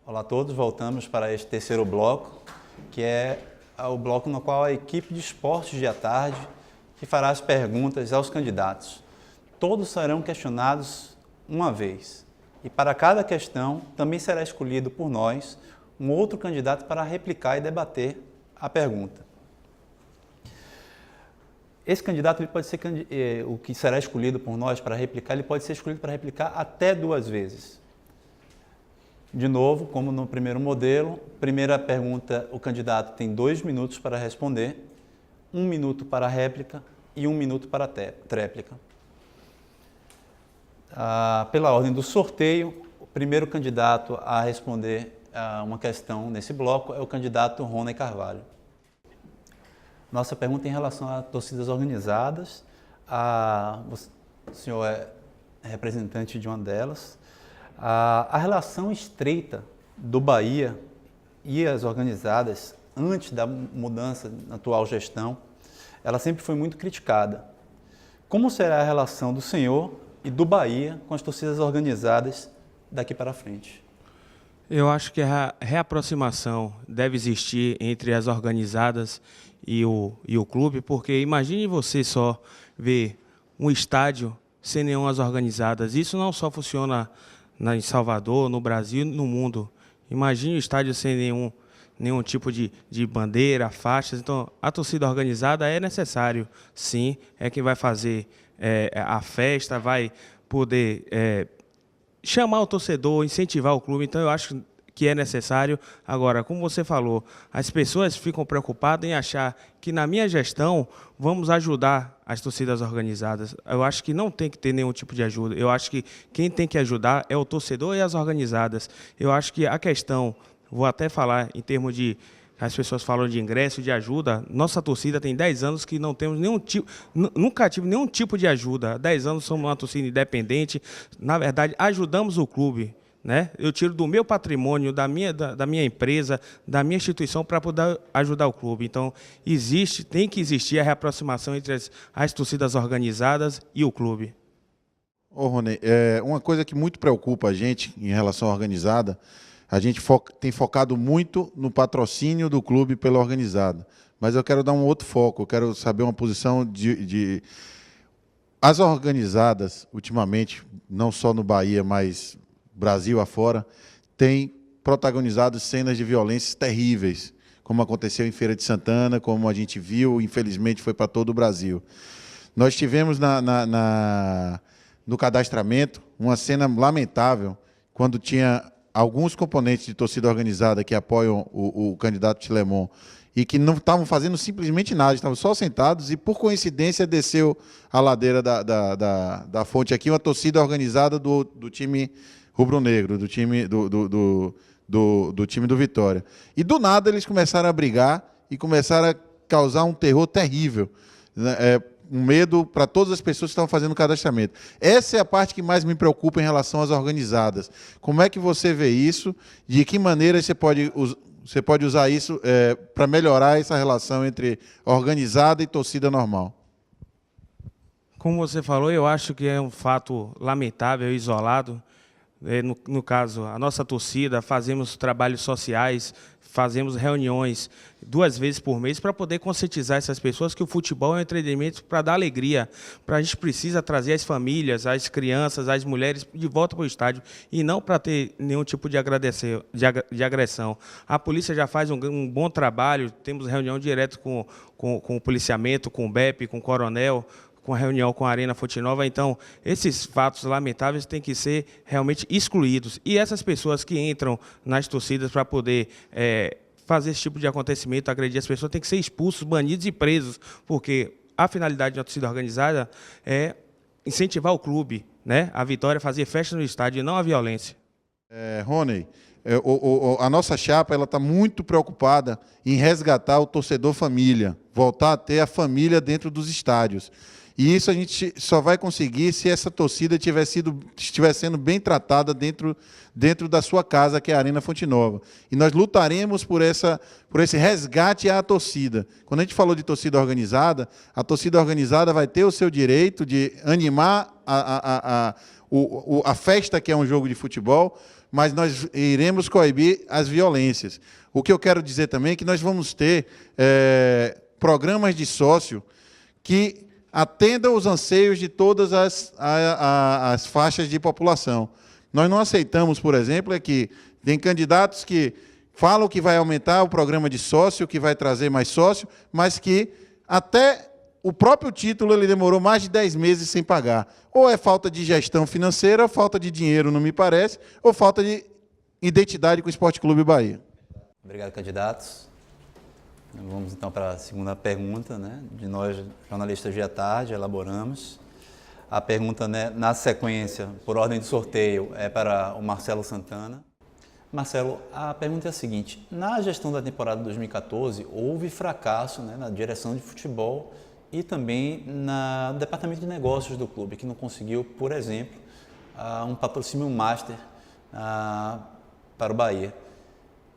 Olá a todos, voltamos para este terceiro bloco, que é o bloco no qual a equipe de esportes de à tarde que fará as perguntas aos candidatos. Todos serão questionados uma vez e para cada questão também será escolhido por nós um outro candidato para replicar e debater a pergunta. Esse candidato ele pode ser o que será escolhido por nós para replicar, ele pode ser escolhido para replicar até 2 vezes. De novo, como no primeiro modelo, primeira pergunta, o candidato tem 2 minutos para responder, 1 minuto para a réplica e 1 minuto para a tréplica. Pela ordem do sorteio, o primeiro candidato a responder uma questão nesse bloco é o candidato Rony Carvalho. Nossa pergunta é em relação a torcidas organizadas. O senhor é representante de uma delas. A relação estreita do Bahia e as organizadas, antes da mudança na atual gestão, ela sempre foi muito criticada. Como será a relação do senhor e do Bahia com as torcidas organizadas daqui para frente? Eu acho que a reaproximação deve existir entre as organizadas e o clube, porque imagine você só ver um estádio sem nenhumas organizadas. Isso não só funciona em Salvador, no Brasil, no mundo. Imagine o estádio sem nenhum tipo de bandeira, faixas. Então, a torcida organizada é necessário, sim. É quem vai fazer a festa, vai poder chamar o torcedor, incentivar o clube. Então, eu acho que é necessário. Agora, como você falou, as pessoas ficam preocupadas em achar que na minha gestão vamos ajudar as torcidas organizadas. Eu acho que não tem que ter nenhum tipo de ajuda. Eu acho que quem tem que ajudar é o torcedor e as organizadas. Eu acho que a questão, vou até falar em termos de, as pessoas falam de ingresso, de ajuda, nossa torcida tem 10 anos que não temos nenhum tipo, nunca tive nenhum tipo de ajuda. Há 10 anos somos uma torcida independente, na verdade ajudamos o clube. Né? Eu tiro do meu patrimônio, da minha empresa, da minha instituição para poder ajudar o clube. Então, tem que existir a reaproximação entre as torcidas organizadas e o clube. Ô, Rony, uma coisa que muito preocupa a gente em relação à organizada, a gente tem focado muito no patrocínio do clube pela organizada. Mas eu quero dar um outro foco, eu quero saber uma posição As organizadas, ultimamente, não só no Bahia, mas Brasil afora, tem protagonizado cenas de violências terríveis, como aconteceu em Feira de Santana, como a gente viu, infelizmente foi para todo o Brasil. Nós tivemos no cadastramento uma cena lamentável, quando tinha alguns componentes de torcida organizada que apoiam o candidato Tilemon e que não estavam fazendo simplesmente nada, estavam só sentados e, por coincidência, desceu a ladeira da fonte aqui uma torcida organizada do time rubro-negro, do time do time do Vitória. E, do nada, eles começaram a brigar e começaram a causar um terror terrível, né? Um medo para todas as pessoas que estavam fazendo o cadastramento. Essa é a parte que mais me preocupa em relação às organizadas. Como é que você vê isso? De que maneira você pode usar isso para melhorar essa relação entre organizada e torcida normal? Como você falou, eu acho que é um fato lamentável e isolado. No caso, a nossa torcida, fazemos trabalhos sociais, fazemos reuniões 2 vezes por mês para poder conscientizar essas pessoas que o futebol é um entretenimento para dar alegria. A gente precisa trazer as famílias, as crianças, as mulheres de volta para o estádio e não para ter nenhum tipo de agressão. A polícia já faz um bom trabalho, temos reunião direto com o policiamento, com o BEP, com o coronel, com a reunião com a Arena Fonte Nova. Então, esses fatos lamentáveis têm que ser realmente excluídos. E essas pessoas que entram nas torcidas para poder fazer esse tipo de acontecimento, agredir as pessoas, têm que ser expulsos, banidos e presos, porque a finalidade da torcida organizada é incentivar o clube, né? A Vitória, fazer festa no estádio e não a violência. Rony, a nossa chapa está muito preocupada em resgatar o torcedor família, voltar a ter a família dentro dos estádios. E isso a gente só vai conseguir se essa torcida estiver sendo bem tratada dentro da sua casa, que é a Arena Fonte Nova. E nós lutaremos por esse resgate à torcida. Quando a gente falou de torcida organizada, a torcida organizada vai ter o seu direito de animar a festa, que é um jogo de futebol, mas nós iremos coibir as violências. O que eu quero dizer também é que nós vamos ter programas de sócio que atendam os anseios de todas as faixas de população. Nós não aceitamos, por exemplo, que tem candidatos que falam que vai aumentar o programa de sócio, que vai trazer mais sócio, mas que até o próprio título ele demorou mais de 10 meses sem pagar. Ou é falta de gestão financeira, ou falta de dinheiro, não me parece, ou falta de identidade com o Esporte Clube Bahia. Obrigado, candidatos. Vamos então para a segunda pergunta, né? De nós, jornalistas de à tarde, elaboramos. A pergunta, né, na sequência, por ordem de sorteio, é para o Marcelo Santana. Marcelo, a pergunta é a seguinte: na gestão da temporada 2014, houve fracasso, né, na direção de futebol e também no departamento de negócios do clube, que não conseguiu, por exemplo, um patrocínio master para o Bahia.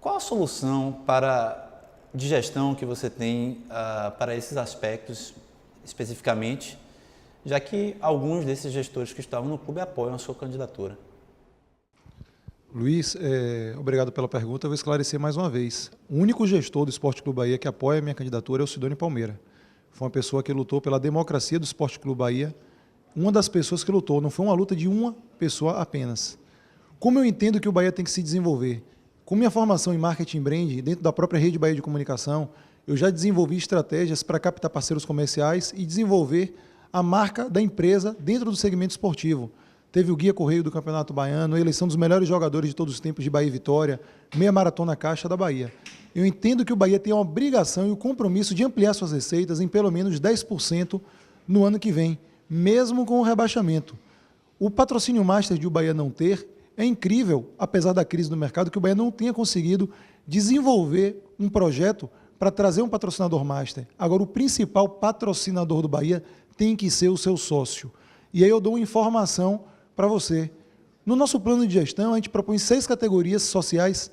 Qual a solução de gestão que você tem para esses aspectos especificamente, já que alguns desses gestores que estavam no clube apoiam a sua candidatura? Luiz, obrigado pela pergunta. Eu vou esclarecer mais uma vez. O único gestor do Esporte Clube Bahia que apoia a minha candidatura é o Sidônio Palmeira. Foi uma pessoa que lutou pela democracia do Esporte Clube Bahia. Uma das pessoas que lutou, não foi uma luta de uma pessoa apenas. Como eu entendo que o Bahia tem que se desenvolver? Com minha formação em marketing brand, dentro da própria rede Bahia de Comunicação, eu já desenvolvi estratégias para captar parceiros comerciais e desenvolver a marca da empresa dentro do segmento esportivo. Teve o Guia Correio do Campeonato Baiano, a eleição dos melhores jogadores de todos os tempos de Bahia e Vitória, meia maratona Caixa da Bahia. Eu entendo que o Bahia tem a obrigação e o compromisso de ampliar suas receitas em pelo menos 10% no ano que vem, mesmo com o rebaixamento. O patrocínio master de o Bahia não ter é incrível, apesar da crise do mercado, que o Bahia não tenha conseguido desenvolver um projeto para trazer um patrocinador master. Agora, o principal patrocinador do Bahia tem que ser o seu sócio. E aí eu dou uma informação para você. No nosso plano de gestão, a gente propõe 6 categorias sociais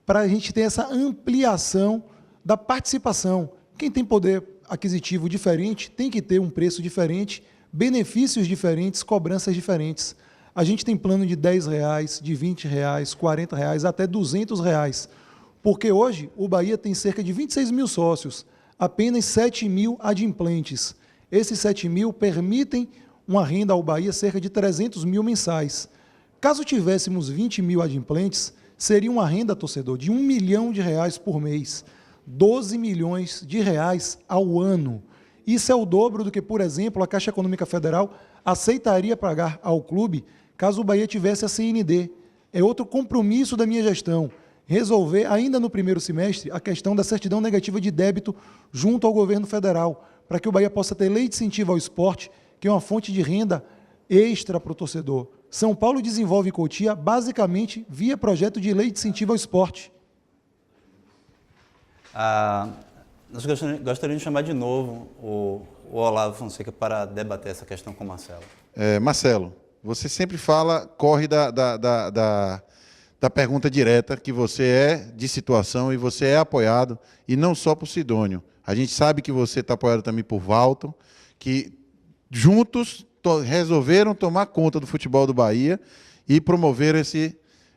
para a gente ter essa ampliação da participação. Quem tem poder aquisitivo diferente tem que ter um preço diferente, benefícios diferentes, cobranças diferentes. A gente tem plano de R$10, de R$20, R$40, até R$200. Porque hoje o Bahia tem cerca de 26 mil sócios, apenas 7 mil adimplentes. Esses 7 mil permitem uma renda ao Bahia cerca de 300 mil mensais. Caso tivéssemos 20 mil adimplentes, seria uma renda, torcedor, de R$1 milhão por mês, 12 milhões de reais ao ano. Isso é o dobro do que, por exemplo, a Caixa Econômica Federal aceitaria pagar ao clube caso o Bahia tivesse a CND. É outro compromisso da minha gestão, resolver ainda no primeiro semestre a questão da certidão negativa de débito junto ao governo federal, para que o Bahia possa ter lei de incentivo ao esporte, que é uma fonte de renda extra para o torcedor. São Paulo desenvolve Cotia basicamente via projeto de lei de incentivo ao esporte. Nós gostaríamos de chamar de novo o Olavo Fonseca para debater essa questão com o Marcelo. Marcelo, você sempre corre da pergunta direta, que você é de situação e você é apoiado, e não só por Sidônio. A gente sabe que você está apoiado também por Valton, que juntos resolveram tomar conta do futebol do Bahia e promover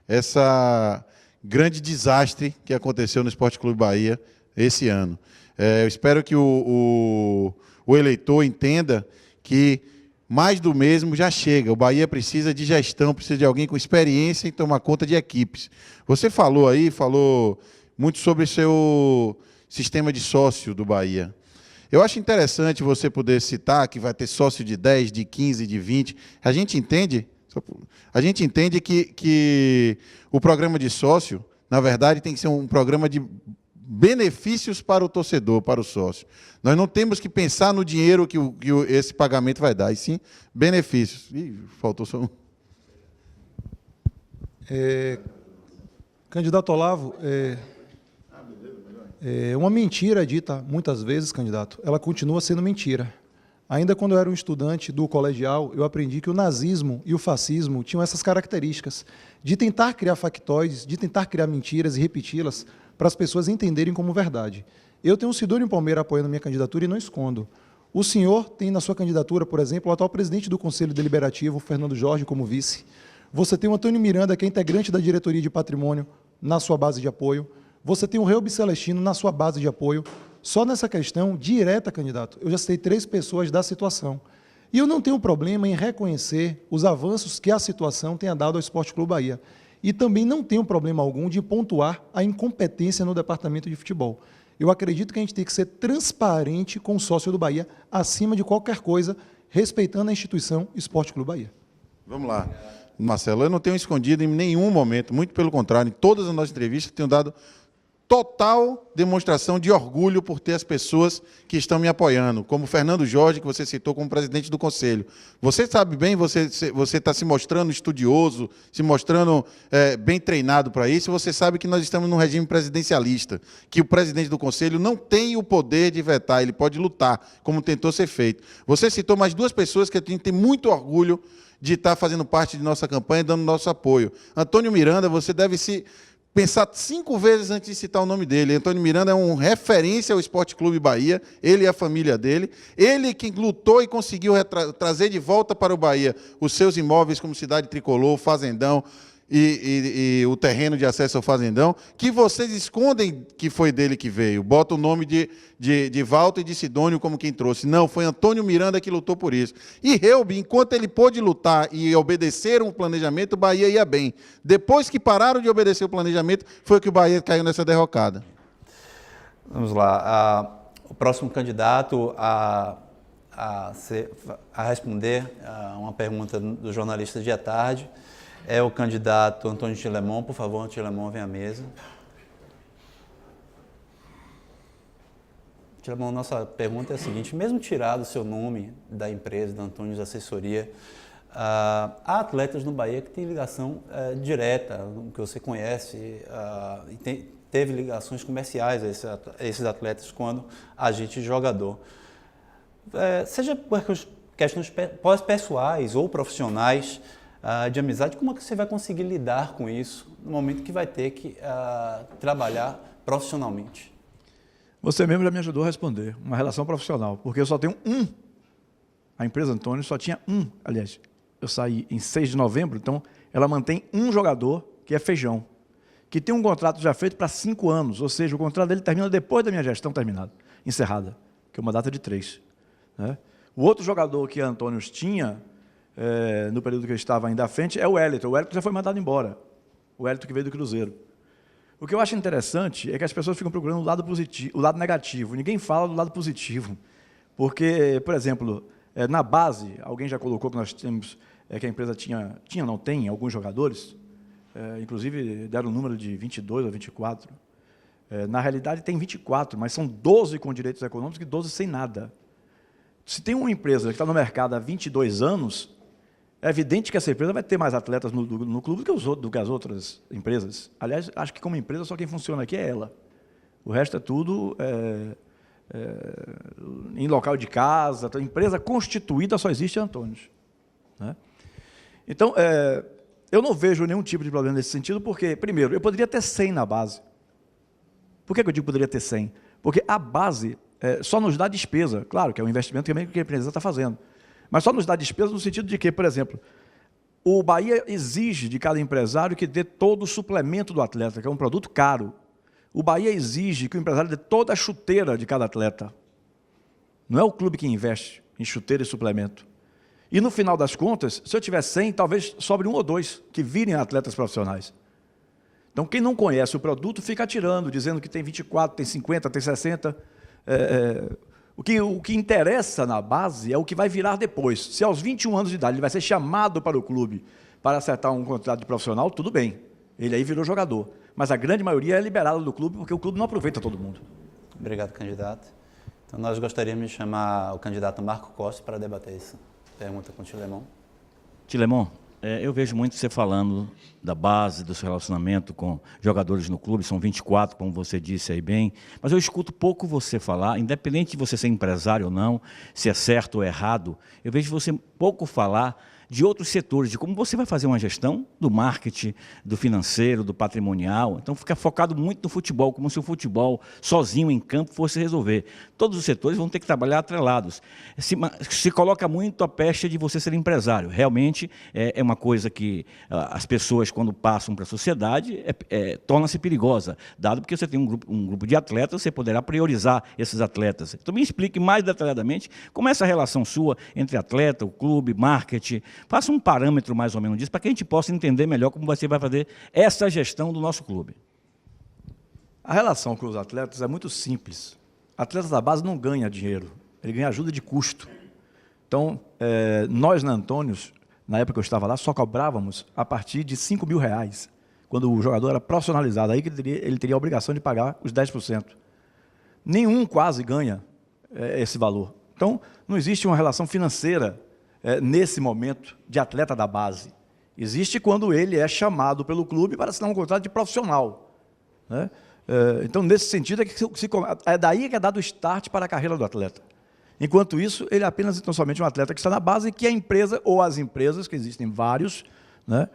essa grande desastre que aconteceu no Esporte Clube Bahia esse ano. Eu espero que o eleitor entenda que mais do mesmo já chega. O Bahia precisa de gestão, precisa de alguém com experiência em tomar conta de equipes. Você falou muito sobre o seu sistema de sócio do Bahia. Eu acho interessante você poder citar que vai ter sócio de 10, de 15, de 20. A gente entende que o programa de sócio, na verdade, tem que ser um programa de benefícios para o torcedor, para o sócio. Nós não temos que pensar no dinheiro que esse pagamento vai dar, e sim benefícios. Ih, faltou só um. Candidato Olavo, uma mentira dita muitas vezes, candidato, ela continua sendo mentira. Ainda quando eu era um estudante do colegial, eu aprendi que o nazismo e o fascismo tinham essas características de tentar criar factoides, de tentar criar mentiras e repeti-las para as pessoas entenderem como verdade. Eu tenho o Sidônio Palmeira apoiando a minha candidatura e não escondo. O senhor tem na sua candidatura, por exemplo, o atual presidente do Conselho Deliberativo, Fernando Jorge, como vice. Você tem o Antônio Miranda, que é integrante da diretoria de patrimônio, na sua base de apoio. Você tem o Reubi Celestino na sua base de apoio. Só nessa questão direta, candidato, eu já citei 3 pessoas da situação. E eu não tenho problema em reconhecer os avanços que a situação tenha dado ao Esporte Clube Bahia. E também não tenho problema algum de pontuar a incompetência no departamento de futebol. Eu acredito que a gente tem que ser transparente com o sócio do Bahia, acima de qualquer coisa, respeitando a instituição Esporte Clube Bahia. Vamos lá. Marcelo, eu não tenho escondido em nenhum momento, muito pelo contrário, em todas as nossas entrevistas tenho dado total demonstração de orgulho por ter as pessoas que estão me apoiando, como o Fernando Jorge, que você citou como presidente do Conselho. Você sabe bem, você está se mostrando estudioso, se mostrando bem treinado para isso, você sabe que nós estamos num regime presidencialista, que o presidente do Conselho não tem o poder de vetar, ele pode lutar, como tentou ser feito. Você citou mais 2 pessoas que a gente tem muito orgulho de estar fazendo parte de nossa campanha e dando nosso apoio. Antônio Miranda, você deve se pensar 5 vezes antes de citar o nome dele. Antônio Miranda é um referência ao Esporte Clube Bahia, ele e a família dele. Ele que lutou e conseguiu trazer de volta para o Bahia os seus imóveis como Cidade Tricolor, Fazendão e o terreno de acesso ao Fazendão, que vocês escondem que foi dele que veio. Bota o nome de Walter e de Sidônio como quem trouxe. Não, foi Antônio Miranda que lutou por isso. E Reubi, enquanto ele pôde lutar e obedecer um planejamento, o Bahia ia bem. Depois que pararam de obedecer o planejamento, foi que o Bahia caiu nessa derrocada. Vamos lá. O próximo candidato a responder a uma pergunta do jornalista de à tarde é o candidato Antônio Tilemon. Por favor, Tilemon, vem à mesa. Tilemon, nossa pergunta é a seguinte: mesmo tirado o seu nome da empresa, da Antônio Assessoria, há atletas no Bahia que têm ligação direta, que você conhece, e teve ligações comerciais a esses atletas quando agente jogador. Seja por questões pessoais ou profissionais, de amizade, como é que você vai conseguir lidar com isso no momento que vai ter que trabalhar profissionalmente? Você mesmo já me ajudou a responder, uma relação profissional, porque eu só tenho a empresa Antônio só tinha aliás, eu saí em 6 de novembro, então ela mantém um jogador, que é Feijão, que tem um contrato já feito para 5 anos, ou seja, o contrato dele termina depois da minha gestão encerrada, que é uma data de 3. Né? O outro jogador que a Antônio tinha, no período que eu estava ainda à frente, é o Wellington. O Wellington já foi mandado embora. O Wellington que veio do Cruzeiro. O que eu acho interessante é que as pessoas ficam procurando o lado positivo, o lado negativo. Ninguém fala do lado positivo. Porque, por exemplo, na base, alguém já colocou que nós temos, que a empresa tem alguns jogadores, inclusive deram um número de 22 ou 24. Na realidade, tem 24, mas são 12 com direitos econômicos e 12 sem nada. Se tem uma empresa que está no mercado há 22 anos, é evidente que essa empresa vai ter mais atletas no clube do que as outras empresas. Aliás, acho que como empresa, só quem funciona aqui é ela. O resto é tudo em local de casa. Então, empresa constituída só existe a Antônio. Né? Então, eu não vejo nenhum tipo de problema nesse sentido, porque, primeiro, eu poderia ter 100 na base. Por que eu digo que poderia ter 100? Porque a base só nos dá despesa. Claro que é um investimento que a empresa está fazendo. Mas só nos dá despesa no sentido de que, por exemplo, o Bahia exige de cada empresário que dê todo o suplemento do atleta, que é um produto caro. O Bahia exige que o empresário dê toda a chuteira de cada atleta. Não é o clube que investe em chuteira e suplemento. E, no final das contas, se eu tiver 100, talvez sobre 1 ou 2 que virem atletas profissionais. Então, quem não conhece o produto fica atirando, dizendo que tem 24, tem 50, tem 60. O que interessa na base é o que vai virar depois. Se aos 21 anos de idade ele vai ser chamado para o clube para acertar um contrato de profissional, tudo bem. Ele aí virou jogador. Mas a grande maioria é liberada do clube, porque o clube não aproveita todo mundo. Obrigado, candidato. Então, nós gostaríamos de chamar o candidato Marco Costa para debater essa pergunta com o Tilemon. Tilemon, eu vejo muito você falando da base, do seu relacionamento com jogadores no clube, são 24, como você disse aí bem, mas eu escuto pouco você falar, independente de você ser empresário ou não, se é certo ou errado, eu vejo você pouco falar de outros setores, de como você vai fazer uma gestão do marketing, do financeiro, do patrimonial. Então, fica focado muito no futebol, como se o futebol sozinho em campo fosse resolver. Todos os setores vão ter que trabalhar atrelados. Se coloca muito a pecha de você ser empresário. Realmente é uma coisa que as pessoas, quando passam para a sociedade, torna-se perigosa, dado porque você tem um grupo de atletas, você poderá priorizar esses atletas. Então, me explique mais detalhadamente como é essa relação sua entre atleta, o clube, marketing. Faça um parâmetro mais ou menos disso, para que a gente possa entender melhor como você vai fazer essa gestão do nosso clube. A relação com os atletas é muito simples. Atletas da base não ganham dinheiro, ele ganha ajuda de custo. Então, nós na Antônios, na época que eu estava lá, só cobrávamos a partir de R$5.000, quando o jogador era profissionalizado, aí que ele teria a obrigação de pagar os 10%. Nenhum quase ganha esse valor. Então, não existe uma relação financeira nesse momento de atleta da base. Existe quando ele é chamado pelo clube para assinar um contrato de profissional, né? Então, nesse sentido, é daí que é dado o start para a carreira do atleta. Enquanto isso, ele é apenas e tão somente um atleta que está na base e que a empresa, ou as empresas, que existem vários, né?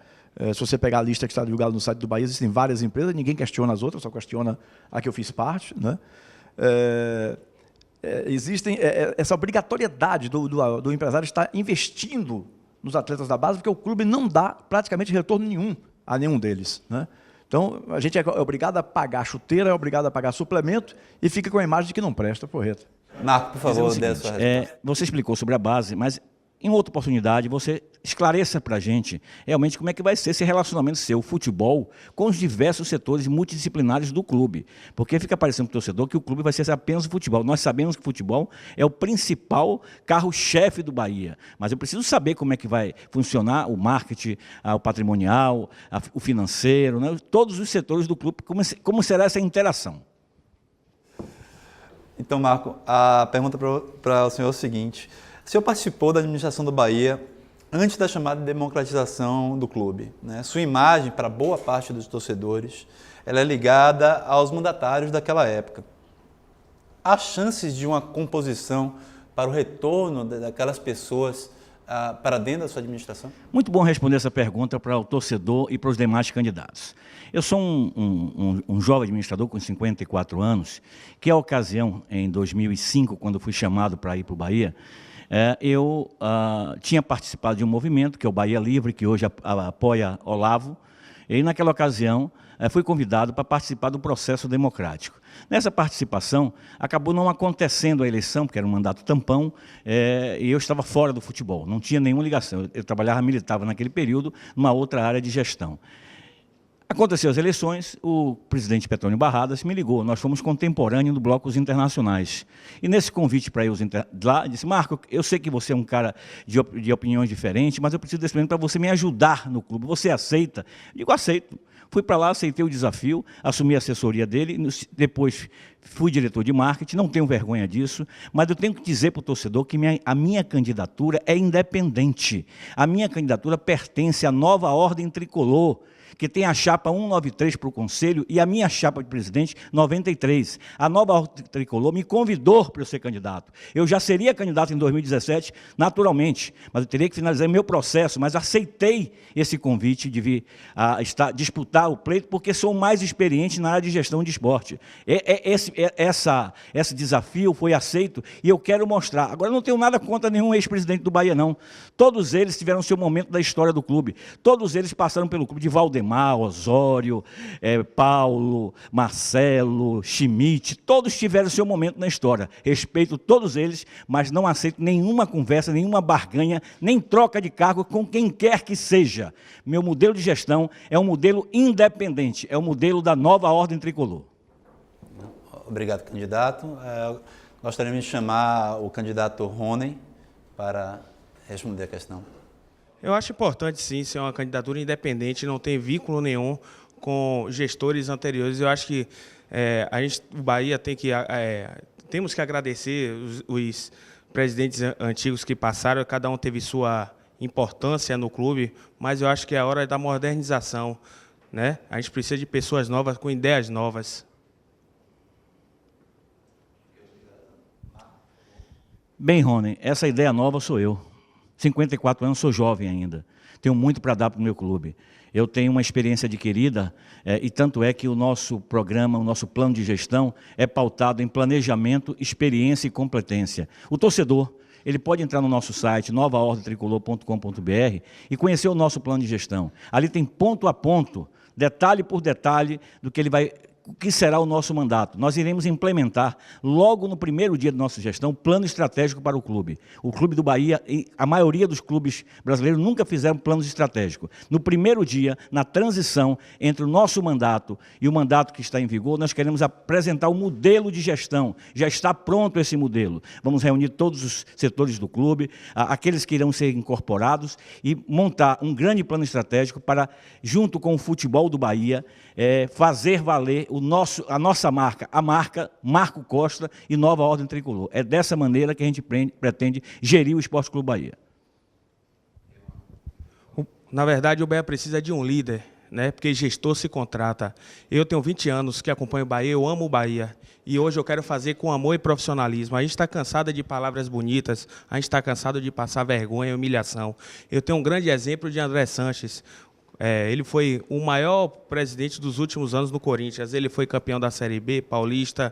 Se você pegar a lista que está divulgada no site do Bahia, existem várias empresas, ninguém questiona as outras, só questiona a que eu fiz parte, né? Existem essa obrigatoriedade do empresário estar investindo nos atletas da base, porque o clube não dá praticamente retorno nenhum a nenhum deles, né? Então, a gente é obrigado a pagar chuteira, é obrigado a pagar suplemento e fica com a imagem de que não presta, Porreta. Marco, por favor, dê a sua resposta. Você explicou sobre a base, mas em outra oportunidade você esclareça para a gente realmente como é que vai ser esse relacionamento seu, o futebol, com os diversos setores multidisciplinares do clube. Porque fica parecendo para o torcedor que o clube vai ser apenas o futebol. Nós sabemos que o futebol é o principal carro-chefe do Bahia, mas eu preciso saber como é que vai funcionar o marketing, o patrimonial, o financeiro, né? Todos os setores do clube, como será essa interação. Então, Marco, a pergunta para o senhor é o seguinte: o senhor participou da administração do Bahia antes da chamada democratização do clube, né? Sua imagem, para boa parte dos torcedores, ela é ligada aos mandatários daquela época. Há chances de uma composição para o retorno daquelas pessoas para dentro da sua administração? Muito bom responder essa pergunta para o torcedor e para os demais candidatos. Eu sou um jovem administrador com 54 anos, que a ocasião, em 2005, quando fui chamado para ir para o Bahia, eu tinha participado de um movimento, que é o Bahia Livre, que hoje apoia Olavo, e naquela ocasião fui convidado para participar do processo democrático. Nessa participação, acabou não acontecendo a eleição, porque era um mandato tampão, e eu estava fora do futebol, não tinha nenhuma ligação. Eu trabalhava, militava naquele período, numa outra área de gestão. Aconteceu as eleições, o presidente Petrônio Barradas me ligou, nós fomos contemporâneos do Blocos Internacionais. E nesse convite para ir lá, disse: Marco, eu sei que você é um cara de opiniões diferentes, mas eu preciso desse momento para você me ajudar no clube. Você aceita? Eu digo: aceito. Fui para lá, aceitei o desafio, assumi a assessoria dele, depois fui diretor de marketing, não tenho vergonha disso, mas eu tenho que dizer para o torcedor que a minha candidatura é independente. A minha candidatura pertence à nova ordem tricolor, que tem a chapa 193 para o Conselho e a minha chapa de presidente 93. A nova ordem tricolor me convidou para eu ser candidato. Eu já seria candidato em 2017, naturalmente, mas eu teria que finalizar meu processo, mas aceitei esse convite de vir disputar o pleito, porque sou mais experiente na área de gestão de esporte. Esse desafio foi aceito e eu quero mostrar. Agora, não tenho nada contra nenhum ex-presidente do Bahia, não. Todos eles tiveram seu momento da história do clube. Todos eles passaram pelo clube, de Valdemar, Osório, Paulo, Marcelo, Schmidt, todos tiveram seu momento na história. Respeito todos eles, mas não aceito nenhuma conversa, nenhuma barganha, nem troca de cargo com quem quer que seja. Meu modelo de gestão é um modelo independente, é o modelo da nova ordem tricolor. Obrigado, candidato. Gostaríamos de chamar o candidato Rony para responder a questão. Eu acho importante, sim, ser uma candidatura independente, não tem vínculo nenhum com gestores anteriores. Eu acho que o Bahia temos que agradecer os presidentes antigos que passaram, cada um teve sua importância no clube, mas eu acho que é a hora da modernização, né? A gente precisa de pessoas novas, com ideias novas. Bem, Rony, essa ideia nova sou eu. 54 anos, sou jovem ainda. Tenho muito para dar para o meu clube. Eu tenho uma experiência adquirida, e tanto é que o nosso programa, o nosso plano de gestão é pautado em planejamento, experiência e competência. O torcedor, ele pode entrar no nosso site, novaordemtricolor.com.br, e conhecer o nosso plano de gestão. Ali tem ponto a ponto, detalhe por detalhe, do que ele vai... O que será o nosso mandato? Nós iremos implementar, logo no primeiro dia da nossa gestão, um plano estratégico para o clube. O Clube do Bahia, e a maioria dos clubes brasileiros nunca fizeram planos estratégicos. No primeiro dia, na transição entre o nosso mandato e o mandato que está em vigor, nós queremos apresentar o modelo de gestão. Já está pronto esse modelo. Vamos reunir todos os setores do clube, aqueles que irão ser incorporados, e montar um grande plano estratégico para, junto com o futebol do Bahia, fazer valer a nossa marca, a marca Marco Costa e Nova Ordem Tricolor. É dessa maneira que a gente pretende gerir o Esporte Clube Bahia. Na verdade, o Bahia precisa de um líder, né? Porque gestor se contrata. Eu tenho 20 anos que acompanho o Bahia, eu amo o Bahia. E hoje eu quero fazer com amor e profissionalismo. A gente está cansado de palavras bonitas, a gente está cansado de passar vergonha e humilhação. Eu tenho um grande exemplo de André Sanches. Ele foi o maior presidente dos últimos anos no Corinthians. Ele foi campeão da Série B, Paulista,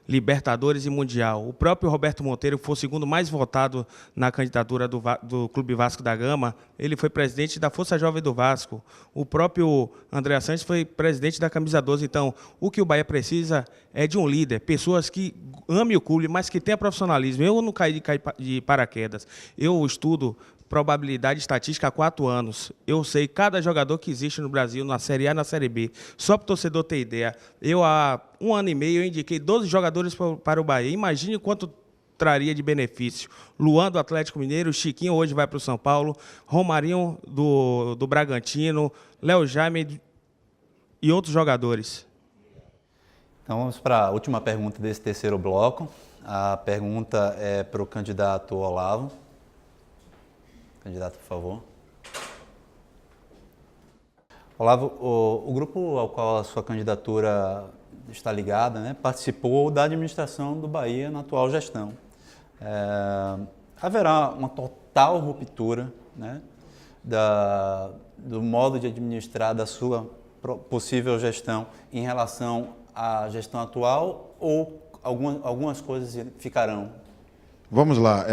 Libertadores e Mundial. O próprio Roberto Monteiro foi o segundo mais votado na candidatura do Clube Vasco da Gama. Ele foi presidente da Força Jovem do Vasco. O próprio André Sanches foi presidente da Camisa 12. Então, o que o Bahia precisa é de um líder, pessoas que amem o clube, mas que tenham profissionalismo. Eu não caí de paraquedas. Eu estudo probabilidade estatística há 4 anos. Eu sei cada jogador que existe no Brasil, na Série A e na Série B. Só para o torcedor ter ideia. Eu, há 1 ano e meio, eu indiquei 12 jogadores para o Bahia. Imagine quanto traria de benefício. Luan, do Atlético Mineiro, Chiquinho hoje vai para o São Paulo, Romarinho, do Bragantino, Léo Jaime e outros jogadores. Então, vamos para a última pergunta desse terceiro bloco. A pergunta é para o candidato Olavo. Candidato, por favor. Olavo, o grupo ao qual a sua candidatura está ligada, né, participou da administração do Bahia na atual gestão. Haverá uma total ruptura, né, do modo de administrar da sua possível gestão em relação à gestão atual, ou algumas coisas ficarão? Vamos lá.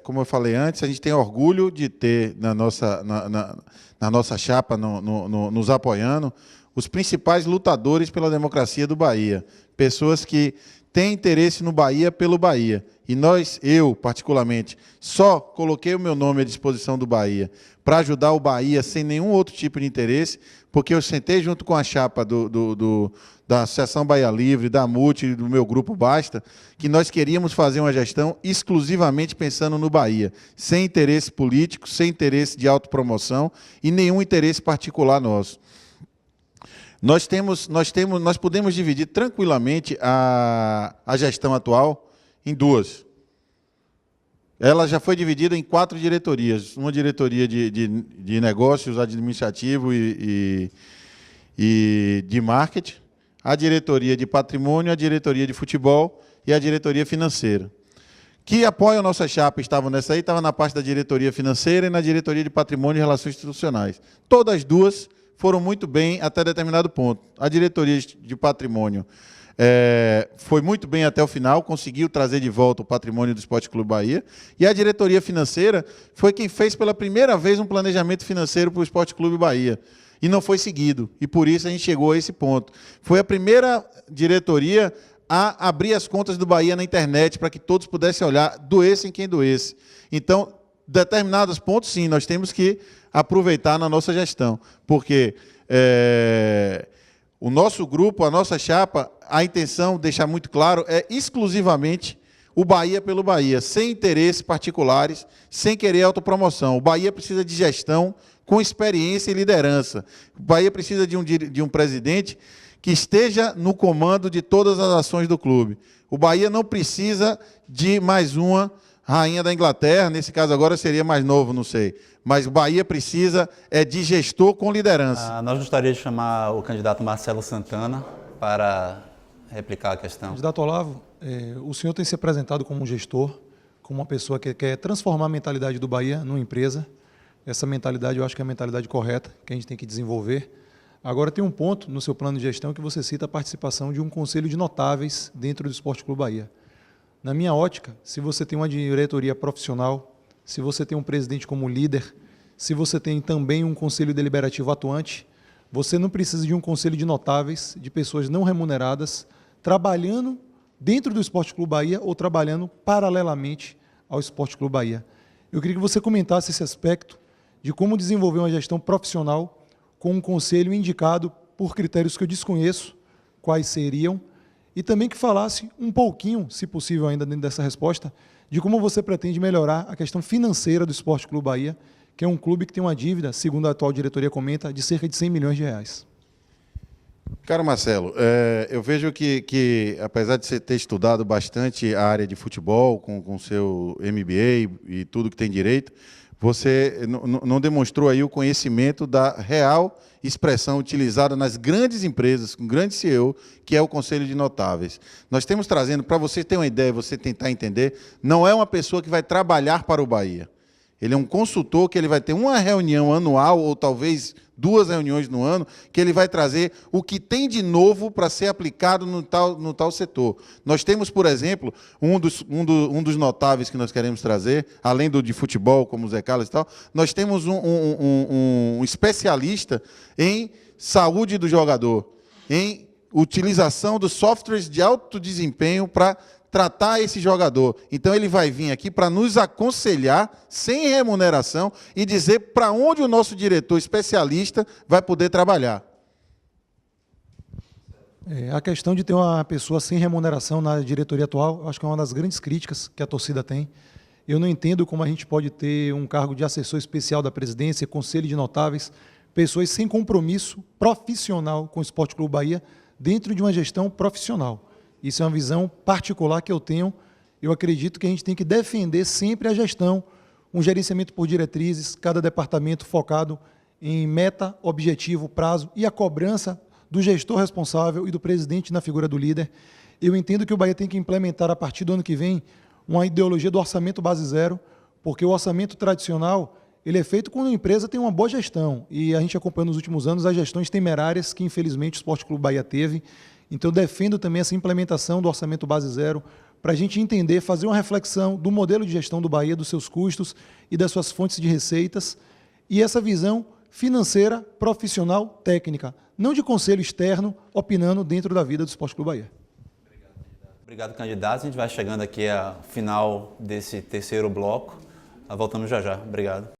Como eu falei antes, a gente tem orgulho de ter na nossa chapa, nos apoiando, os principais lutadores pela democracia do Bahia. Pessoas que têm interesse no Bahia pelo Bahia. E eu particularmente, só coloquei o meu nome à disposição do Bahia para ajudar o Bahia sem nenhum outro tipo de interesse, porque eu sentei junto com a chapa da Associação Bahia Livre, da MUT, do meu grupo Basta, que nós queríamos fazer uma gestão exclusivamente pensando no Bahia, sem interesse político, sem interesse de autopromoção e nenhum interesse particular nosso. Nós podemos dividir tranquilamente a gestão atual em 2. Ela já foi dividida em 4 diretorias. Uma diretoria de negócios, administrativo e de marketing, a diretoria de patrimônio, a diretoria de futebol e a diretoria financeira. Que apoiam a nossa chapa, estavam nessa aí, estavam na parte da diretoria financeira e na diretoria de patrimônio e relações institucionais. Todas as 2 foram muito bem até determinado ponto. A diretoria de patrimônio foi muito bem até o final, conseguiu trazer de volta o patrimônio do Esporte Clube Bahia, e a diretoria financeira foi quem fez pela primeira vez um planejamento financeiro para o Esporte Clube Bahia, e não foi seguido, e por isso a gente chegou a esse ponto. Foi a primeira diretoria a abrir as contas do Bahia na internet, para que todos pudessem olhar, doesse em quem doesse. Então, determinados pontos, sim, nós temos que aproveitar na nossa gestão, porque o nosso grupo, a nossa chapa, a intenção, deixar muito claro, é exclusivamente o Bahia pelo Bahia, sem interesses particulares, sem querer autopromoção. O Bahia precisa de gestão com experiência e liderança. O Bahia precisa de um presidente que esteja no comando de todas as ações do clube. O Bahia não precisa de mais uma rainha da Inglaterra, nesse caso agora seria mais novo, não sei. Mas o Bahia precisa de gestor com liderança. Nós gostaríamos de chamar o candidato Marcelo Santana para replicar a questão. Candidato Olavo, o senhor tem se apresentado como um gestor, como uma pessoa que quer transformar a mentalidade do Bahia numa empresa. Essa mentalidade eu acho que é a mentalidade correta, que a gente tem que desenvolver. Agora tem um ponto no seu plano de gestão que você cita a participação de um conselho de notáveis dentro do Esporte Clube Bahia. Na minha ótica, se você tem uma diretoria profissional, se você tem um presidente como líder, se você tem também um conselho deliberativo atuante, você não precisa de um conselho de notáveis, de pessoas não remuneradas, trabalhando dentro do Esporte Clube Bahia ou trabalhando paralelamente ao Esporte Clube Bahia. Eu queria que você comentasse esse aspecto de como desenvolver uma gestão profissional com um conselho indicado por critérios que eu desconheço quais seriam, e também que falasse um pouquinho, se possível ainda dentro dessa resposta, de como você pretende melhorar a questão financeira do Esporte Clube Bahia, que é um clube que tem uma dívida, segundo a atual diretoria comenta, de cerca de 100 milhões de reais. Caro Marcelo, eu vejo que apesar de você ter estudado bastante a área de futebol, com seu MBA e tudo que tem direito, você não demonstrou aí o conhecimento da real expressão utilizada nas grandes empresas, com grandes CEO, que é o Conselho de Notáveis. Nós temos trazendo, para você ter uma ideia, você tentar entender, não é uma pessoa que vai trabalhar para o Bahia. Ele é um consultor que ele vai ter uma reunião anual, ou talvez 2 reuniões no ano, que ele vai trazer o que tem de novo para ser aplicado no tal setor. Nós temos, por exemplo, um dos notáveis que nós queremos trazer, além do de futebol, como o Zé Carlos e tal, nós temos um especialista em saúde do jogador, em utilização dos softwares de alto desempenho para tratar esse jogador. Então ele vai vir aqui para nos aconselhar sem remuneração e dizer para onde o nosso diretor especialista vai poder trabalhar. A questão de ter uma pessoa sem remuneração na diretoria atual, eu acho que é uma das grandes críticas que a torcida tem. Eu não entendo como a gente pode ter um cargo de assessor especial da presidência, conselho de notáveis, pessoas sem compromisso profissional com o Esporte Clube Bahia dentro de uma gestão profissional. Isso é uma visão particular que eu tenho. Eu acredito que a gente tem que defender sempre a gestão, um gerenciamento por diretrizes, cada departamento focado em meta, objetivo, prazo e a cobrança do gestor responsável e do presidente na figura do líder. Eu entendo que o Bahia tem que implementar, a partir do ano que vem, uma ideologia do orçamento base zero, porque o orçamento tradicional ele é feito quando a empresa tem uma boa gestão. E a gente acompanhou nos últimos anos as gestões temerárias que, infelizmente, o Esporte Clube Bahia teve. Então, eu defendo também essa implementação do orçamento base zero para a gente entender, fazer uma reflexão do modelo de gestão do Bahia, dos seus custos e das suas fontes de receitas, e essa visão financeira, profissional, técnica, não de conselho externo, opinando dentro da vida do Esporte Clube Bahia. Obrigado, candidato. A gente vai chegando aqui ao final desse terceiro bloco. Voltamos já já. Obrigado.